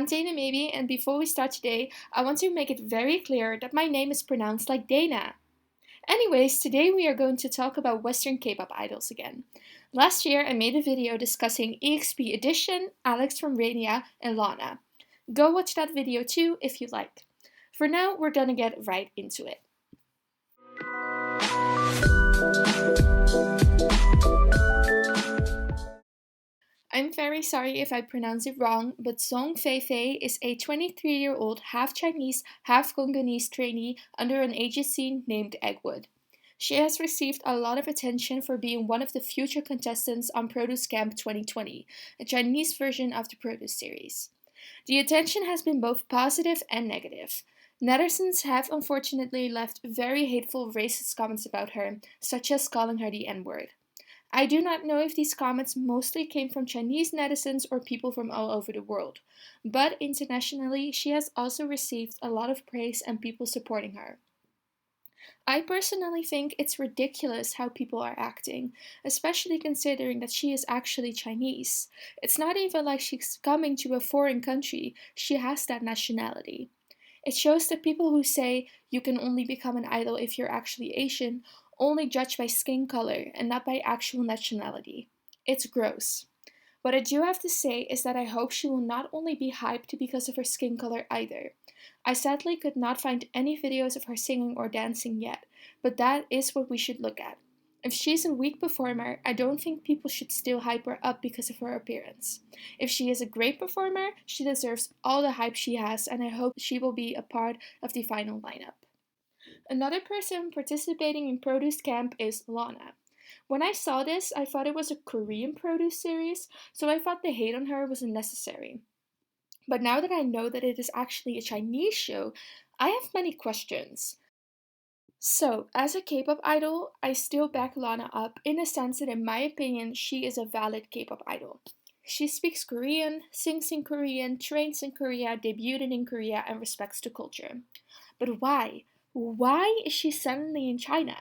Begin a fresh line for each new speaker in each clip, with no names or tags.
Dana Maybe, and before we start today, I want to make it very clear that my name is pronounced like Dana. Anyways, today we are going to talk about Western K-pop idols again. Last year I made a video discussing EXP Edition, Alex from Rania, and Lana. Go watch that video too if you like. For now, we're gonna get right into it. I'm very sorry if I pronounce it wrong, but Zhong Fei Fei is a 23-year-old half Chinese, half Congolese trainee under an agency named Eggwood. She has received a lot of attention for being one of the future contestants on Produce Camp 2020, a Chinese version of the Produce series. The attention has been both positive and negative. Netizens have unfortunately left very hateful racist comments about her, such as calling her the N-word. I do not know if these comments mostly came from Chinese netizens or people from all over the world, but internationally she has also received a lot of praise and people supporting her. I personally think it's ridiculous how people are acting, especially considering that she is actually Chinese. It's not even like she's coming to a foreign country, she has that nationality. It shows that people who say you can only become an idol if you're actually Asian only judge by skin color and not by actual nationality. It's gross. What I do have to say is that I hope she will not only be hyped because of her skin color either. I sadly could not find any videos of her singing or dancing yet, but that is what we should look at. If she's a weak performer, I don't think people should still hype her up because of her appearance. If she is a great performer, she deserves all the hype she has, and I hope she will be a part of the final lineup. Another person participating in Produce Camp is Lana. When I saw this, I thought it was a Korean produce series, so I thought the hate on her was unnecessary. But now that I know that it is actually a Chinese show, I have many questions. So, as a K-pop idol, I still back Lana up in the sense that in my opinion, she is a valid K-pop idol. She speaks Korean, sings in Korean, trains in Korea, debuted in Korea, and respects the culture. But why? Why is she suddenly in China?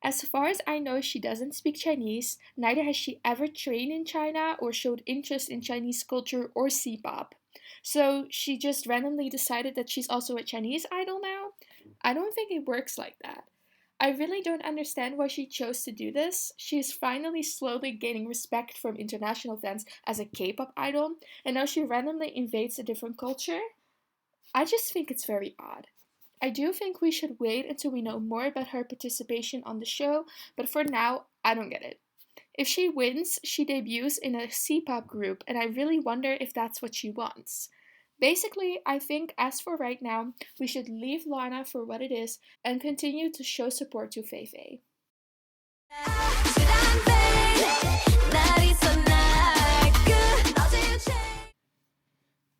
As far as I know, she doesn't speak Chinese, neither has she ever trained in China or showed interest in Chinese culture or cpop. So she just randomly decided that she's also a Chinese idol now? I don't think it works like that. I really don't understand why she chose to do this. She is finally slowly gaining respect from international fans as a K-pop idol, and now she randomly invades a different culture? I just think it's very odd. I do think we should wait until we know more about her participation on the show, but for now, I don't get it. If she wins, she debuts in a cpop group, and I really wonder if that's what she wants. Basically, I think as for right now, we should leave Lana for what it is and continue to show support to Fei Fei.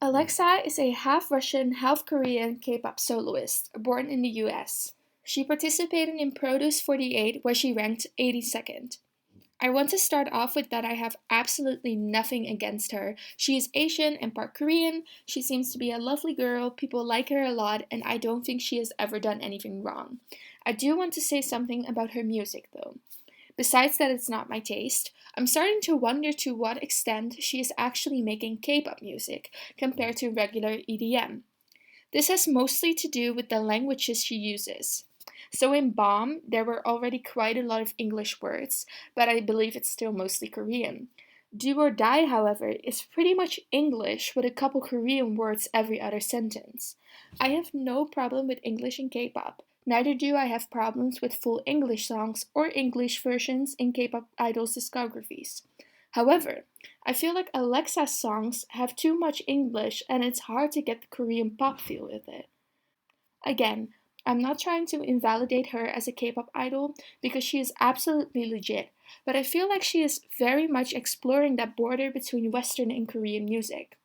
AleXa is a half Russian, half Korean K-pop soloist, born in the US. She participated in Produce 48 where she ranked 82nd. I want to start off with that I have absolutely nothing against her. She is Asian and part Korean, she seems to be a lovely girl, people like her a lot, and I don't think she has ever done anything wrong. I do want to say something about her music though. Besides that it's not my taste, I'm starting to wonder to what extent she is actually making K-pop music compared to regular EDM. This has mostly to do with the languages she uses. So in Bomb, there were already quite a lot of English words, but I believe it's still mostly Korean. Do or Die, however, is pretty much English with a couple Korean words every other sentence. I have no problem with English in K-pop. Neither do I have problems with full English songs or English versions in K-pop idols' discographies. However, I feel like AleXa's songs have too much English and it's hard to get the Korean pop feel with it. Again, I'm not trying to invalidate her as a K-pop idol because she is absolutely legit, but I feel like she is very much exploring that border between Western and Korean music.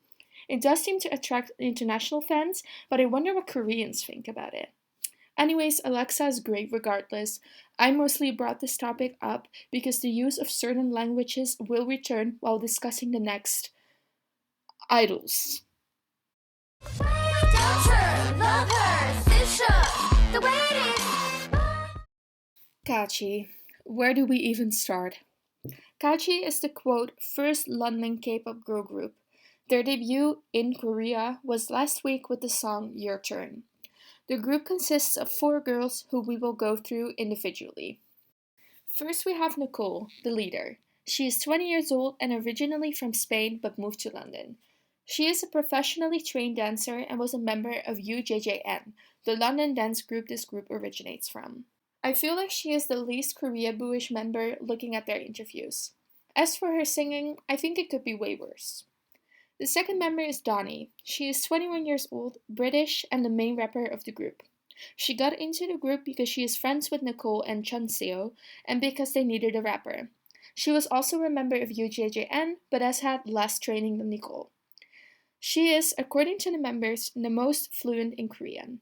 It does seem to attract international fans, but I wonder what Koreans think about it. Anyways, AleXa is great regardless. I mostly brought this topic up because the use of certain languages will return while discussing the next idols. Kaachi. Where do we even start? Kaachi is the quote first London K-pop girl group. Their debut in Korea was last week with the song Your Turn. The group consists of 4 girls who we will go through individually. First, we have Nicole, the leader. She is 20 years old and originally from Spain but moved to London. She is a professionally trained dancer and was a member of UJJN, the London dance group this group originates from. I feel like she is the least koreaboo-ish member looking at their interviews. As for her singing, I think it could be way worse. The second member is Donnie. She is 21 years old, British, and the main rapper of the group. She got into the group because she is friends with Nicole and Chunseo, and because they needed a rapper. She was also a member of UJJN, but has had less training than Nicole. She is, according to the members, the most fluent in Korean.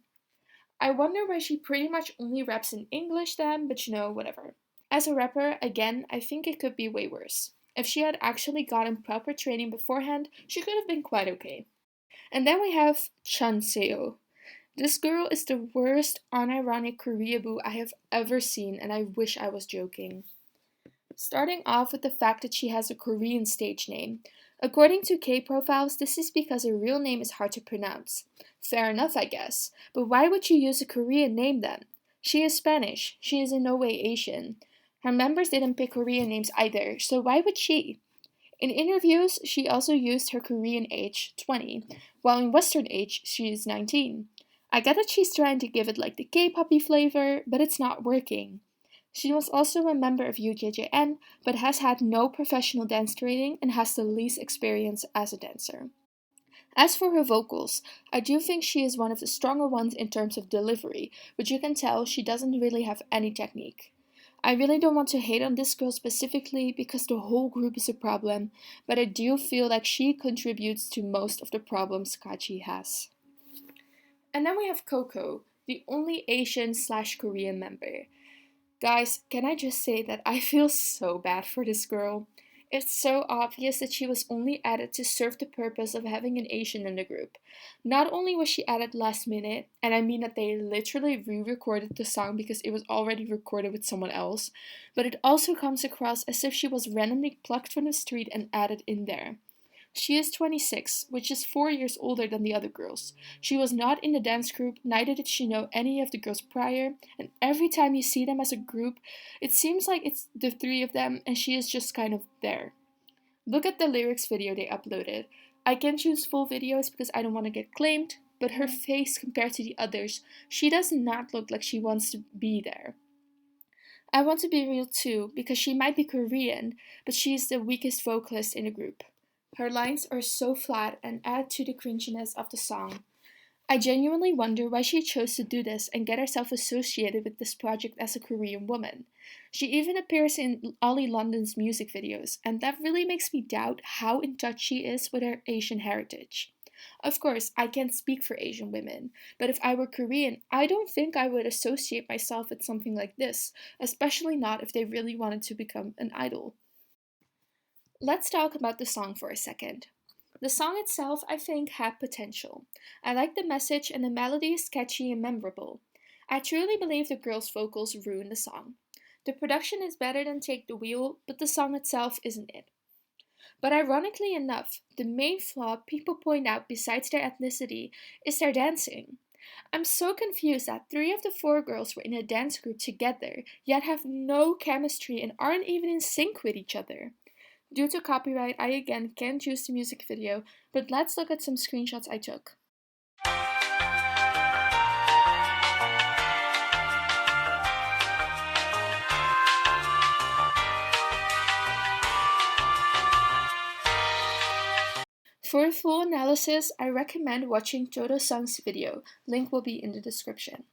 I wonder why she pretty much only raps in English then, but whatever. As a rapper, again, I think it could be way worse. If she had actually gotten proper training beforehand, she could have been quite okay. And then we have Chunseo. This girl is the worst unironic koreaboo I have ever seen, and I wish I was joking. Starting off with the fact that she has a Korean stage name. According to K-profiles, this is because her real name is hard to pronounce. Fair enough, I guess. But why would you use a Korean name then? She is Spanish. She is in no way Asian. Her members didn't pick Korean names either, so why would she? In interviews, she also used her Korean age, 20, while in Western age, she is 19. I get that she's trying to give it like the K-poppy flavor, but it's not working. She was also a member of UJJN, but has had no professional dance training and has the least experience as a dancer. As for her vocals, I do think she is one of the stronger ones in terms of delivery, but you can tell she doesn't really have any technique. I really don't want to hate on this girl specifically because the whole group is a problem, but I do feel like she contributes to most of the problems Kaachi has. And then we have Coco, the only Asian/Korean member. Guys, can I just say that I feel so bad for this girl? It's so obvious that she was only added to serve the purpose of having an Asian in the group. Not only was she added last minute, and I mean that they literally re-recorded the song because it was already recorded with someone else, but it also comes across as if she was randomly plucked from the street and added in there. She is 26, which is 4 years older than the other girls. She was not in the dance group, neither did she know any of the girls prior, and every time you see them as a group, it seems like it's the 3 of them and she is just kind of there. Look at the lyrics video they uploaded. I can't choose full videos because I don't want to get claimed, but her face compared to the others, she does not look like she wants to be there. I want to be real too, because she might be Korean, but she is the weakest vocalist in the group. Her lines are so flat and add to the cringiness of the song. I genuinely wonder why she chose to do this and get herself associated with this project as a Korean woman. She even appears in Ollie London's music videos, and that really makes me doubt how in touch she is with her Asian heritage. Of course, I can't speak for Asian women, but if I were Korean, I don't think I would associate myself with something like this, especially not if they really wanted to become an idol. Let's talk about the song for a second. The song itself, I think, had potential. I like the message and the melody is catchy and memorable. I truly believe the girls' vocals ruin the song. The production is better than Take the Wheel, but the song itself isn't it. But ironically enough, the main flaw people point out besides their ethnicity is their dancing. I'm so confused that 3 of the 4 girls were in a dance group together, yet have no chemistry and aren't even in sync with each other. Due to copyright, I again can't use the music video, but let's look at some screenshots I took. For a full analysis, I recommend watching Jodo Sung's video, link will be in the description.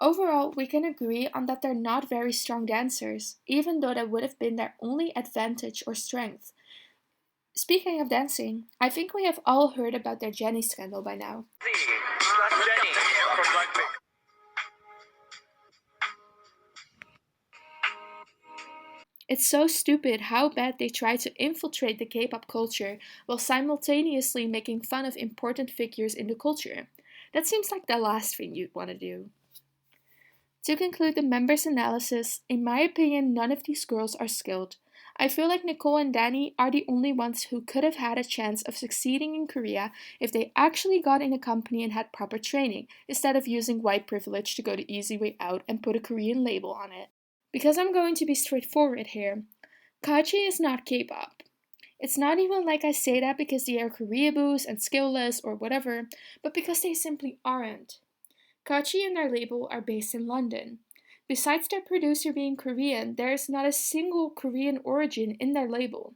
Overall, we can agree on that they're not very strong dancers, even though that would have been their only advantage or strength. Speaking of dancing, I think we have all heard about their Jennie scandal by now.
Jennie from blackpink.
It's so stupid how bad they try to infiltrate the K-pop culture while simultaneously making fun of important figures in the culture. That seems like the last thing you'd want to do. To conclude the members' analysis, in my opinion, none of these girls are skilled. I feel like Nicole and Danny are the only ones who could have had a chance of succeeding in Korea if they actually got in a company and had proper training, instead of using white privilege to go the easy way out and put a Korean label on it. Because I'm going to be straightforward here, Kaachi is not K-pop. It's not even like I say that because they are koreaboos and skillless or whatever, but because they simply aren't. Kaachi and their label are based in London. Besides their producer being Korean, there is not a single Korean origin in their label.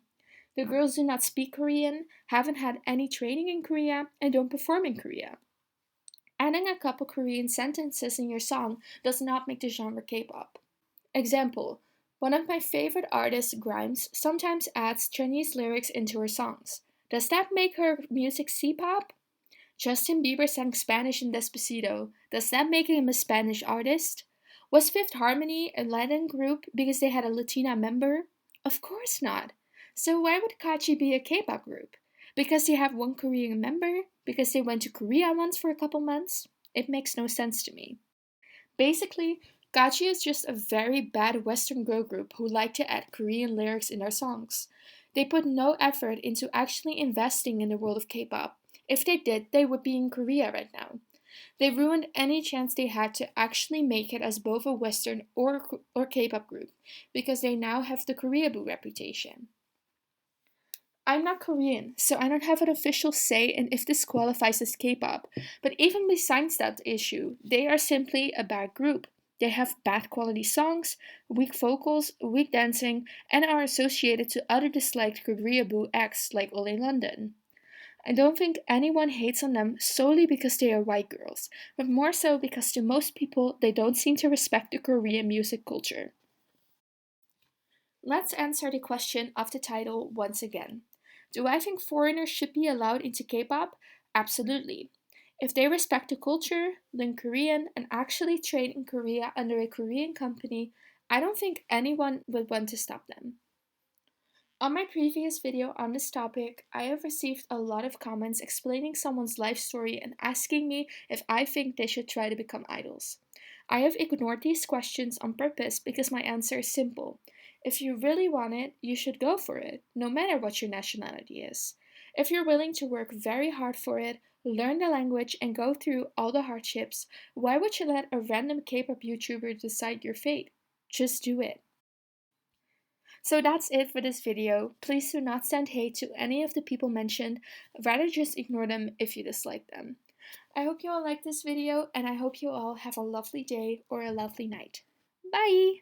The girls do not speak Korean, haven't had any training in Korea, and don't perform in Korea. Adding a couple Korean sentences in your song does not make the genre K-pop. Example: one of my favorite artists, Grimes, sometimes adds Chinese lyrics into her songs. Does that make her music cpop? Justin Bieber sang Spanish in Despacito. Does that make him a Spanish artist? Was Fifth Harmony a Latin group because they had a Latina member? Of course not. So why would Kaachi be a K-pop group? Because they have one Korean member? Because they went to Korea once for a couple months? It makes no sense to me. Basically, Kaachi is just a very bad Western girl group who like to add Korean lyrics in their songs. They put no effort into actually investing in the world of K-pop. If they did, they would be in Korea right now. They ruined any chance they had to actually make it as both a Western or K-pop group, because they now have the koreaboo reputation. I'm not Korean, so I don't have an official say in if this qualifies as K-pop, but even besides that issue, they are simply a bad group. They have bad quality songs, weak vocals, weak dancing, and are associated to other disliked koreaboo acts like Ole London. I don't think anyone hates on them solely because they are white girls, but more so because to most people they don't seem to respect the Korean music culture. Let's answer the question of the title once again. Do I think foreigners should be allowed into K-pop? Absolutely. If they respect the culture, learn Korean, and actually train in Korea under a Korean company, I don't think anyone would want to stop them. On my previous video on this topic, I have received a lot of comments explaining someone's life story and asking me if I think they should try to become idols. I have ignored these questions on purpose because my answer is simple. If you really want it, you should go for it, no matter what your nationality is. If you're willing to work very hard for it, learn the language, and go through all the hardships, why would you let a random K-pop YouTuber decide your fate? Just do it. So that's it for this video. Please do not send hate to any of the people mentioned, rather just ignore them if you dislike them. I hope you all liked this video, and I hope you all have a lovely day or a lovely night. Bye!